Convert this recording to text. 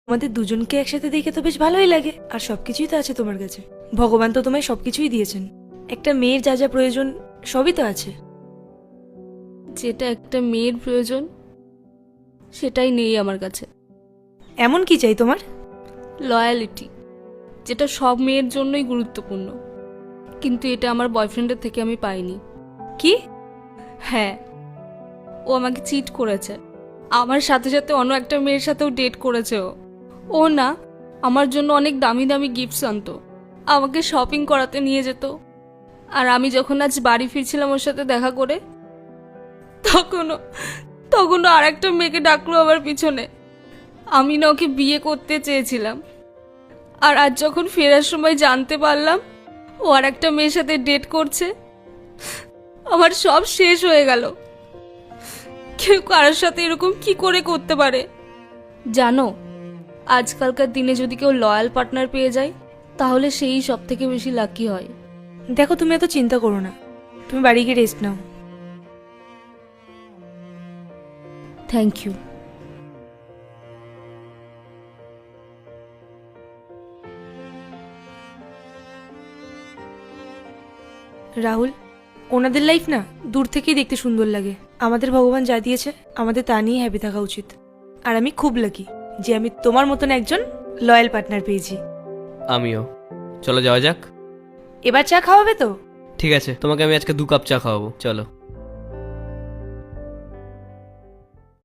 আমাদের দুজনকে একসাথে দেখে তো বেশ ভালোই লাগে। আর সবকিছুই তো আছে তোমার কাছে, ভগবান তো তোমায় সবকিছুই দিয়েছেন। একটা মেয়ের যা যা প্রয়োজন সবই তো আছে। যেটা একটা মেয়ের প্রয়োজন সেটাই নেই আমার কাছে। এমন কি চাই তোমার? লয়ালিটি, যেটা সব মেয়ের জন্যই গুরুত্বপূর্ণ, কিন্তু এটা আমার বয়ফ্রেন্ডের থেকে আমি পাইনি। কি? হ্যাঁ, ও আমাকে চিট করেছে। আমার সাথে সাথে অন্য একটা মেয়ের সাথেও ডেট করেছে। ও না আমার জন্য অনেক দামি দামি গিফটস আনতো, আমাকে শপিং করাতে নিয়ে যেত। আর আমি যখন আজ বাড়ি ফিরছিলাম ওর সাথে দেখা করে, তখনও আর একটা মেয়েকে ডাকলো আমার পিছনে। আমি না ওকে বিয়ে করতে চেয়েছিলাম, আর আজ যখন ফেরার সময় জানতে পারলাম ও আর একটা মেয়ের সাথে ডেট করছে, আমার সব শেষ হয়ে গেল। কেউ কারোর সাথে এরকম কি করে করতে পারে? জানো, আজকালকার দিনে যদি কেউ লয়াল পার্টনার পেয়ে যায় তাহলে সেই সব থেকে বেশি লাকি হয়। দেখো, তুমি এত চিন্তা করো না, তুমি বাড়ি গিয়ে রেস্ট নাও। Thank you. রাহুল, ওনাদের লাইফ না দূর থেকেই দেখতে সুন্দর লাগে। আমাদের ভগবান যা দিয়েছে আমাদের তা নিয়ে হ্যাপি থাকা উচিত। আর আমি খুব লাকি যে আমি তোমার মতন একজন লয়াল পার্টনার পেয়েছি। আমিও। চলো যাওয়া যাক। এবার চা খাওয়াবে তো? ঠিক আছে, তোমাকে আমি আজকে 2 কাপ চা খাওয়াবো, চলো।